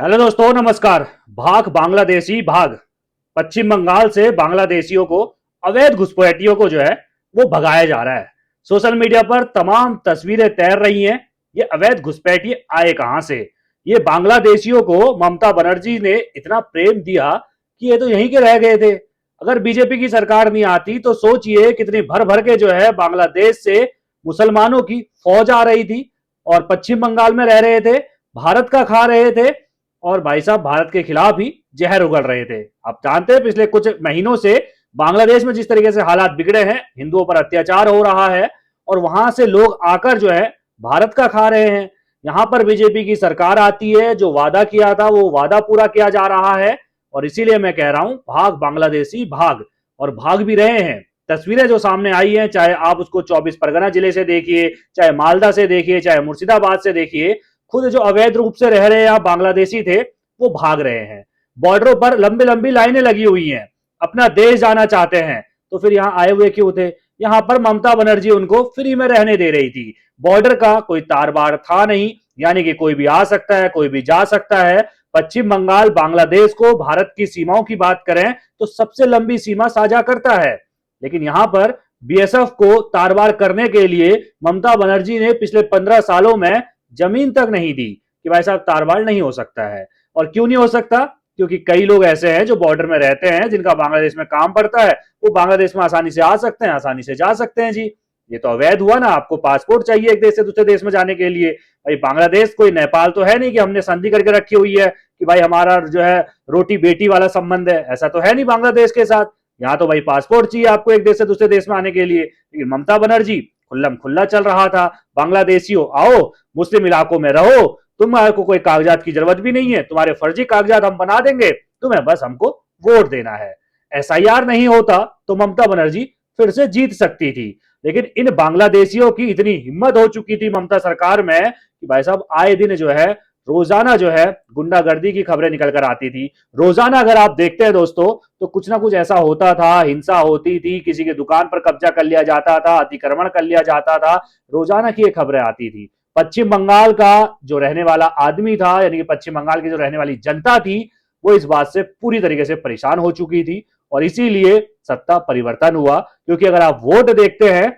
Hello दोस्तों, नमस्कार। भाग बांग्लादेशी भाग। पश्चिम बंगाल से बांग्लादेशियों को, अवैध घुसपैठियों को जो है वो भगाया जा रहा है। सोशल मीडिया पर तमाम तस्वीरें तैर रही हैं। ये अवैध घुसपैठी आए कहां से? ये बांग्लादेशियों को ममता बनर्जी ने इतना प्रेम दिया कि ये तो यहीं के रह गए थे। अगर बीजेपी की सरकार नहीं आती तो सोचिए कितनी भर भर के जो है बांग्लादेश से मुसलमानों की फौज आ रही थी और पश्चिम बंगाल में रह रहे थे, भारत का खा रहे थे और भाई साहब भारत के खिलाफ ही जहर उगल रहे थे। आप जानते हैं पिछले कुछ महीनों से बांग्लादेश में जिस तरीके से हालात बिगड़े हैं, हिंदुओं पर अत्याचार हो रहा है और वहां से लोग आकर जो है भारत का खा रहे हैं। यहां पर बीजेपी की सरकार आती है, जो वादा किया था वो वादा पूरा किया जा रहा है और इसीलिए मैं कह रहा हूं भाग बांग्लादेशी भाग। और भाग भी रहे हैं। तस्वीरें जो सामने आई हैं, चाहे आप उसको 24 परगना जिले से देखिए, चाहे मालदा से देखिए, चाहे मुर्शिदाबाद से देखिए, खुद जो अवैध रूप से रह रहे हैं बांग्लादेशी थे वो भाग रहे हैं। बॉर्डरों पर लंबी लंबी लाइनें लगी हुई हैं, अपना देश जाना चाहते हैं। तो फिर यहाँ आए हुए क्यों थे? यहाँ पर ममता बनर्जी उनको फ्री में रहने दे रही थी। बॉर्डर का कोई तार बाड़ था नहीं, यानी कि कोई भी आ सकता है, कोई भी जा सकता है। पश्चिम बंगाल बांग्लादेश को भारत की सीमाओं की बात करें तो सबसे लंबी सीमा साझा करता है। लेकिन यहाँ पर बीएसएफ को तारबार करने के लिए ममता बनर्जी ने पिछले 15 सालों में जमीन तक नहीं दी कि भाई साहब तारबाड़ नहीं हो सकता है। और क्यों नहीं हो सकता? क्योंकि कई लोग ऐसे हैं जो बॉर्डर में रहते हैं, जिनका बांग्लादेश में काम पड़ता है, वो बांग्लादेश में आसानी से आ सकते हैं, आसानी से जा सकते हैं जी। ये तो अवैध हुआ ना। आपको पासपोर्ट चाहिए एक देश से दूसरे देश में जाने के लिए। भाई बांग्लादेश कोई नेपाल तो है नहीं कि हमने संधि करके रखी हुई है कि भाई हमारा जो है रोटी बेटी वाला संबंध है, ऐसा तो है नहीं बांग्लादेश के साथ। यहाँ तो भाई पासपोर्ट चाहिए आपको एक देश से दूसरे देश में आने के लिए। लेकिन ममता बनर्जी खुल्लम खुल्ला चल रहा था, बांग्लादेशियों आओ, मुस्लिम इलाकों में रहो, तुम्हारे कोई कागजात की जरूरत भी नहीं है, तुम्हारे फर्जी कागजात हम बना देंगे, तुम्हें बस हमको वोट देना है। एसआईआर नहीं होता तो ममता बनर्जी फिर से जीत सकती थी। लेकिन इन बांग्लादेशियों की इतनी हिम्मत हो चुकी थी ममता सरकार में कि भाई साहब आए दिन जो है रोजाना जो है गुंडागर्दी की खबरें निकल कर आती थी। रोजाना अगर आप देखते हैं दोस्तों तो कुछ ना कुछ ऐसा होता था, हिंसा होती थी, किसी के दुकान पर कब्जा कर लिया जाता था, अतिक्रमण कर लिया जाता था। रोजाना की ये खबरें आती थी। पश्चिम बंगाल का जो रहने वाला आदमी था, यानी कि पश्चिम बंगाल की जो रहने वाली जनता थी, वो इस बात से पूरी तरीके से परेशान हो चुकी थी और इसीलिए सत्ता परिवर्तन हुआ। क्योंकि अगर आप वोट देखते हैं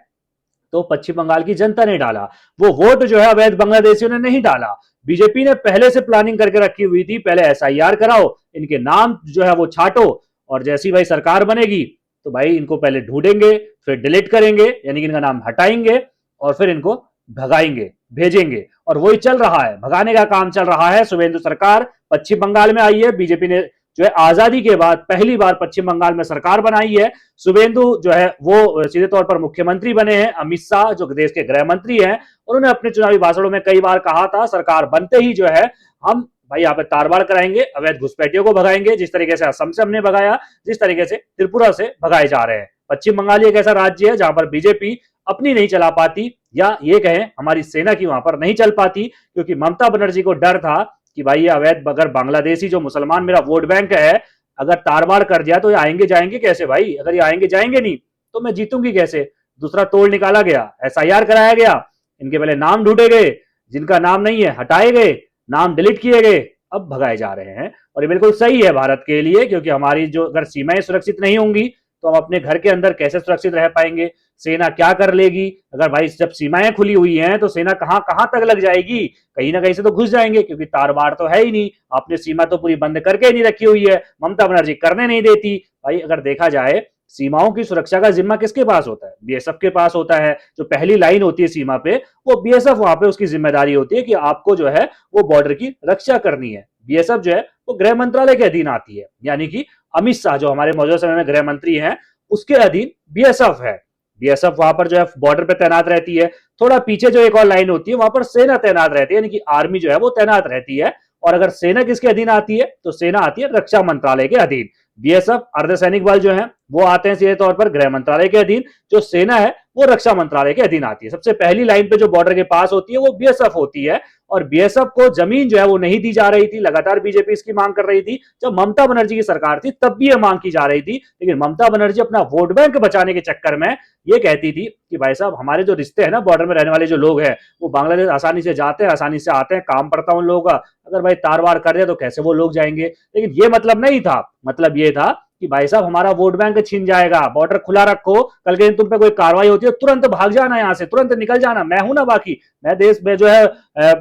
तो पश्चिम बंगाल की जनता ने डाला, वो वोट जो है अवैध बांग्लादेशियों ने नहीं डाला। बीजेपी ने पहले से प्लानिंग करके रखी हुई थी, पहले एसआईआर कराओ, इनके नाम जो है वो छाटो और जैसी भाई सरकार बनेगी तो भाई इनको पहले ढूंढेंगे, फिर डिलीट करेंगे, यानी कि इनका नाम हटाएंगे और फिर इनको भगाएंगे, भेजेंगे। और वही चल रहा है, भगाने का काम चल रहा है। शुभेंदु सरकार पश्चिम बंगाल में आई है, बीजेपी ने जो है आजादी के बाद पहली बार पश्चिम बंगाल में सरकार बनाई है। शुभेंदु जो है वो सीधे तौर पर मुख्यमंत्री बने हैं। अमित शाह जो देश के गृह मंत्री हैं, उन्होंने अपने चुनावी भाषणों में कई बार कहा था सरकार बनते ही जो है हम भाई यहाँ पे तारबाड़ कराएंगे, अवैध घुसपैठियों को भगाएंगे, जिस तरीके से असम से हमने भगाया, जिस तरीके से त्रिपुरा से भगाए जा रहे हैं। पश्चिम बंगाल एक ऐसा राज्य है जहां पर बीजेपी अपनी नहीं चला पाती, या ये कहें हमारी सेना की वहां पर नहीं चल पाती, क्योंकि ममता बनर्जी को डर था कि भाई ये अवैध अगर बांग्लादेशी जो मुसलमान मेरा वोट बैंक है अगर तारबाड़ कर दिया तो ये आएंगे जाएंगे कैसे भाई? अगर ये आएंगे जाएंगे नहीं तो मैं जीतूंगी कैसे? दूसरा तोड़ निकाला गया, एसआईआर कराया गया, इनके पहले नाम ढूंढे गए, जिनका नाम नहीं है हटाए गए, नाम डिलीट किए गए, अब भगाए जा रहे हैं। और ये बिल्कुल सही है भारत के लिए, क्योंकि हमारी जो अगर सीमाएं सुरक्षित नहीं होंगी तो हम अपने घर के अंदर कैसे सुरक्षित रह पाएंगे? सेना क्या कर लेगी? अगर भाई जब सीमाएं खुली हुई हैं तो सेना कहां कहां तक लग जाएगी? कहीं ना कहीं से तो घुस जाएंगे, क्योंकि तार बाड़ तो है ही नहीं, आपने सीमा तो पूरी बंद करके नहीं रखी हुई है, ममता बनर्जी करने नहीं देती। भाई अगर देखा जाए सीमाओं की सुरक्षा का जिम्मा किसके पास होता है? बीएसएफ के पास होता है। जो पहली लाइन होती है सीमा पे, वो बीएसएफ वहां पे उसकी जिम्मेदारी होती है कि आपको जो है वो बॉर्डर की रक्षा करनी है। बीएसएफ जो है वो गृह मंत्रालय के अधीन आती है, यानी कि अमित शाह जो हमारे मौजूदा समय में गृह मंत्री हैं उसके अधीन बीएसएफ है। बीएसएफ वहां पर जो है बॉर्डर पे तैनात रहती है। थोड़ा पीछे जो एक और लाइन होती है वहां पर सेना तैनात रहती है, यानी कि आर्मी जो है वो तैनात रहती है। और अगर सेना किसके अधीन आती है तो सेना आती है रक्षा मंत्रालय के अधीन। बीएसएफ अर्धसैनिक बल जो है वो आते हैं सीधे तौर पर गृह मंत्रालय के अधीन। जो सेना है वो रक्षा मंत्रालय के अधीन आती है। सबसे पहली लाइन पे जो बॉर्डर के पास होती है वो बीएसएफ होती है, और बीएसएफ को जमीन जो है वो नहीं दी जा रही थी। लगातार बीजेपी इसकी मांग कर रही थी। जब ममता बनर्जी की सरकार थी तब भी ये मांग की जा रही थी, लेकिन ममता बनर्जी अपना वोट बैंक बचाने के चक्कर में ये कहती थी कि भाई साहब हमारे जो रिश्ते हैं ना, बॉर्डर में रहने वाले जो लोग हैं वो बांग्लादेश आसानी से जाते हैं, आसानी से आते हैं, काम पड़ता है उन लोगों का, अगर भाई तार बार कर दे तो कैसे वो लोग जाएंगे। लेकिन ये मतलब नहीं था। मतलब ये था कि भाई साहब हमारा वोट बैंक छीन जाएगा, बॉर्डर खुला रखो, कल के दिन तुम पे कोई कार्रवाई होती है तुरंत भाग जाना, यहां से तुरंत निकल जाना, मैं हूं ना, बाकी मैं देश में जो है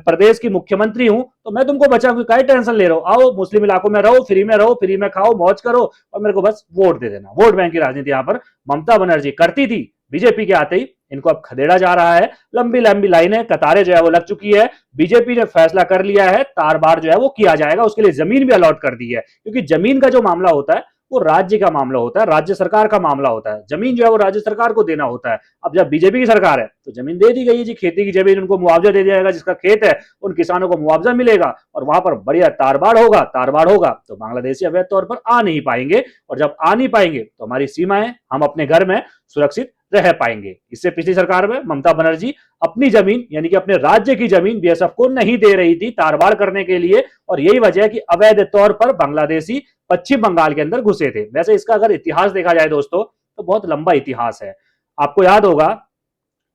प्रदेश की मुख्यमंत्री हूं, तो मैं तुमको बचाऊंगी, क्या टेंशन ले रहे हो, आओ मुस्लिम इलाकों में रहो, फ्री में खाओ, मौज करो, और मेरे को बस वोट दे देना। वोट बैंक की राजनीति यहां पर ममता बनर्जी करती थी। बीजेपी के आते ही इनको अब खदेड़ा जा रहा है। लंबी लंबी लाइनें, कतारें जो है वो लग चुकी है। बीजेपी ने फैसला कर लिया है, तार बार जो है वो किया जाएगा, उसके लिए जमीन भी अलॉट कर दी है, क्योंकि जमीन का जो मामला होता है वो राज्य का मामला होता है, राज्य सरकार का मामला होता है। जमीन जो है वो राज्य सरकार को देना होता है। अब जब बीजेपी की सरकार है तो जमीन दे दी गई है जी, खेती की जमीन उनको मुआवजा दे दिया जाएगा, जिसका खेत है उन किसानों को मुआवजा मिलेगा, और वहां पर बढ़िया तारबाड़ होगा। तारबाड़ होगा तो बांग्लादेशी अवैध तौर पर आ नहीं पाएंगे, और जब आ नहीं पाएंगे तो हमारी सीमाएं, हम अपने घर में सुरक्षित रह पाएंगे। इससे पिछली सरकार में ममता बनर्जी अपनी जमीन यानी कि अपने राज्य की जमीन बीएसएफ को नहीं दे रही थी तारबाड़ करने के लिए, और यही वजह है कि अवैध तौर पर बांग्लादेशी पश्चिम बंगाल के अंदर घुसे थे। वैसे इसका अगर इतिहास देखा जाए दोस्तों तो बहुत लंबा इतिहास है। आपको याद होगा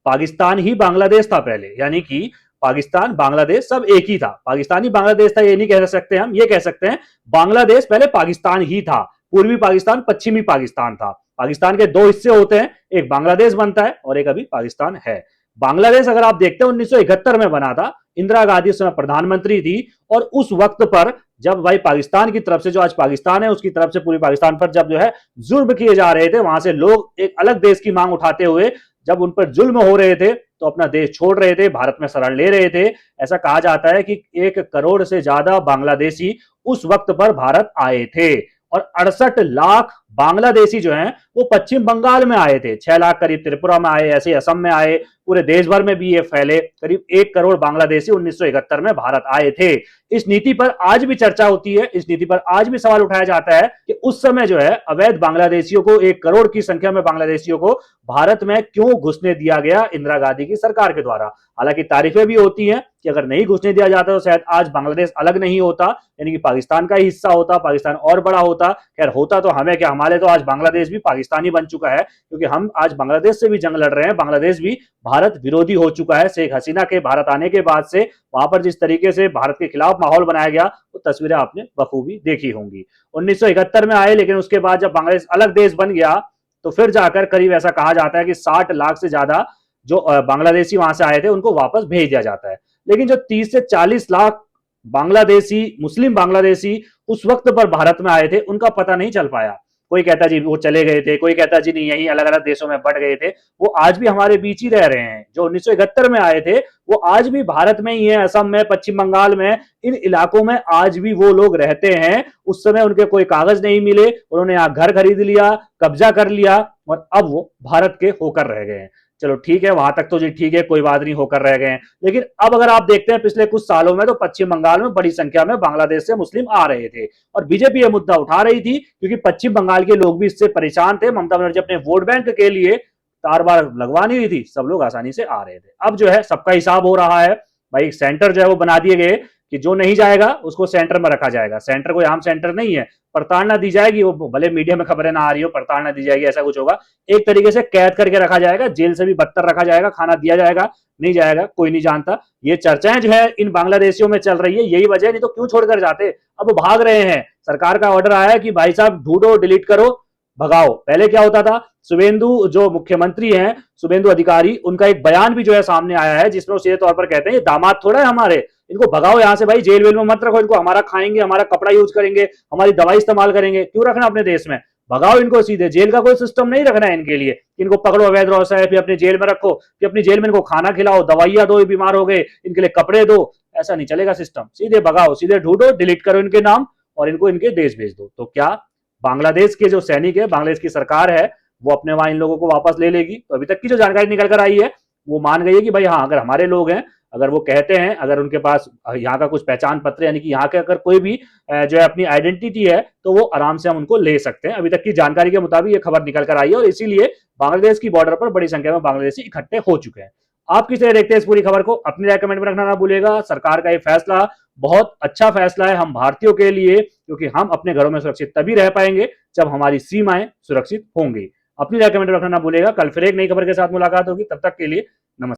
पाकिस्तान ही बांग्लादेश था पहले, यानी कि पाकिस्तान बांग्लादेश सब एक ही था। पाकिस्तानी बांग्लादेश था ये नहीं कह सकते हम, ये कह सकते हैं बांग्लादेश पहले पाकिस्तान ही था। पूर्वी पाकिस्तान पश्चिमी पाकिस्तान था। पाकिस्तान के दो हिस्से होते हैं, एक बांग्लादेश बनता है और एक अभी पाकिस्तान है। बांग्लादेश अगर आप देखते हैं 1971 में बना था, इंदिरा गांधी उस समय प्रधानमंत्री थी, और उस वक्त पर जब भाई पाकिस्तान की तरफ से, जो आज पाकिस्तान है उसकी तरफ से पूरी पाकिस्तान पर जब जो है जुल्म किए जा रहे थे, वहां से लोग एक अलग देश की मांग उठाते हुए जब उन पर जुल्म हो रहे थे तो अपना देश छोड़ रहे थे, भारत में शरण ले रहे थे। ऐसा कहा जाता है कि 1 करोड़ से ज्यादा बांग्लादेशी उस वक्त पर भारत आए थे, और 68 लाख बांग्लादेशी जो हैं वो पश्चिम बंगाल में आए थे। 6 लाख करीब त्रिपुरा में आए, ऐसे असम में आए, पूरे देश भर में भी ये फैले। करीब 1 करोड़ बांग्लादेशी 1971 में भारत आए थे। इस नीति पर आज भी चर्चा होती है, इस नीति पर आज भी सवाल उठाया जाता है कि उस समय जो है अवैध बांग्लादेशियों को, 1 करोड़ की संख्या में बांग्लादेशियों को भारत में क्यों घुसने दिया गया इंदिरा गांधी की सरकार के द्वारा। हालांकि तारीफें भी होती हैं कि अगर नहीं घुसने दिया जाता तो शायद आज बांग्लादेश अलग नहीं होता, यानी कि पाकिस्तान का ही हिस्सा होता, पाकिस्तान और बड़ा होता। खैर होता तो हमें क्या, हमारे तो आज बांग्लादेश भी पाकिस्तानी बन चुका है, क्योंकि हम आज बांग्लादेश से भी जंग लड़ रहे हैं। बांग्लादेश भी भारत विरोधी हो चुका है। शेख हसीना के भारत आने के बाद से वहां पर जिस तरीके से भारत के खिलाफ माहौल बनाया गया वो तस्वीरें आपने बखूबी देखी होंगी। 1971 में आए, लेकिन उसके बाद जब बांग्लादेश अलग देश बन गया तो फिर जाकर करीब ऐसा कहा जाता है कि 60 लाख से ज्यादा जो बांग्लादेशी वहां से आए थे उनको वापस भेज दिया जाता है। लेकिन जो 30 से 40 लाख बांग्लादेशी, मुस्लिम बांग्लादेशी उस वक्त पर भारत में आए थे, उनका पता नहीं चल पाया। कोई कहता जी वो चले गए थे, कोई कहता जी नहीं यही अलग अलग देशों में बढ़ गए थे। वो आज भी हमारे बीच ही रह रहे हैं। जो 1971 में आए थे वो आज भी भारत में ही है, असम में, पश्चिम बंगाल में, इन इलाकों में आज भी वो लोग रहते हैं। उस समय उनके कोई कागज नहीं मिले, उन्होंने यहाँ घर खरीद लिया, कब्जा कर लिया, और अब वो भारत के होकर रह गए हैं। चलो ठीक है, वहां तक तो जी ठीक है, कोई बात नहीं, होकर रह गए हैं। लेकिन अब अगर आप देखते हैं पिछले कुछ सालों में तो पश्चिम बंगाल में बड़ी संख्या में बांग्लादेश से मुस्लिम आ रहे थे, और बीजेपी यह मुद्दा उठा रही थी क्योंकि पश्चिम बंगाल के लोग भी इससे परेशान थे। ममता बनर्जी अपने वोट बैंक के लिए तार बार लगवा नहीं रही थी, सब लोग आसानी से आ रहे थे। अब जो है सबका हिसाब हो रहा है भाई। सेंटर जो है वो बना दिए गए कि जो नहीं जाएगा उसको सेंटर में रखा जाएगा। सेंटर कोई आम सेंटर नहीं है, प्रताड़ना दी जाएगी। वो भले मीडिया में खबरें ना आ रही हो, प्रताड़ना दी जाएगी, ऐसा कुछ होगा। एक तरीके से कैद करके रखा जाएगा, जेल से भी बदतर रखा जाएगा, खाना दिया जाएगा, नहीं जाएगा कोई नहीं जानता। ये चर्चाएं जो है इन बांग्लादेशियों में चल रही है, यही वजह, नहीं तो क्यों छोड़कर जाते। अब वो भाग रहे हैं। सरकार का ऑर्डर आया है कि भाई साहब ढूंढो, डिलीट करो, भगाओ। पहले क्या होता था, शुभेंदु जो मुख्यमंत्री हैं, शुभेंदु अधिकारी, उनका एक बयान भी जो है सामने आया है जिसमें वो सीधे तौर पर कहते हैं ये दामाद थोड़ा है हमारे, इनको भगाओ यहाँ से भाई, जेल वेल में मत रखो इनको, हमारा खाएंगे, हमारा कपड़ा यूज करेंगे, हमारी दवाई इस्तेमाल करेंगे, क्यों रखना अपने देश में, भगाओ इनको सीधे। जेल का कोई सिस्टम नहीं रखना है इनके लिए, इनको पकड़ो अवैध रूप से, फिर अपनी जेल में रखो, फिर अपनी जेल में इनको खाना खिलाओ, दवाइयां दो, बीमार हो गए, इनके लिए कपड़े दो। ऐसा नहीं चलेगा सिस्टम। सीधे भगाओ, सीधे ढूंढो, डिलीट करो इनके नाम और इनको इनके देश भेज दो। तो क्या बांग्लादेश के जो सैनिक है, बांग्लादेश की सरकार है, वो अपने वहां इन लोगों को वापस ले लेगी? तो अभी तक की जो जानकारी निकल कर आई है वो मान गई है कि भाई हाँ, अगर हमारे लोग हैं, अगर वो कहते हैं, अगर उनके पास यहाँ का कुछ पहचान पत्र यानी कि यहाँ के अगर कोई भी जो है अपनी आइडेंटिटी है, तो वो आराम से हम उनको ले सकते हैं। अभी तक की जानकारी के मुताबिक ये खबर निकल कर आई है और इसीलिए बांग्लादेश की बॉर्डर पर बड़ी संख्या में बांग्लादेशी इकट्ठे हो चुके हैं। आप किस तरह देखते हैं इस पूरी खबर को? अपनी राय कमेंट में रखना ना भूलिएगा। सरकार का ये फैसला बहुत अच्छा फैसला है हम भारतीयों के लिए, क्योंकि हम अपने घरों में सुरक्षित तभी रह पाएंगे जब हमारी सीमाएं सुरक्षित होंगी। अपनी राय कमेंट में रखना ना भूलिएगा। कल फिर एक नई खबर के साथ मुलाकात होगी, तब तक के लिए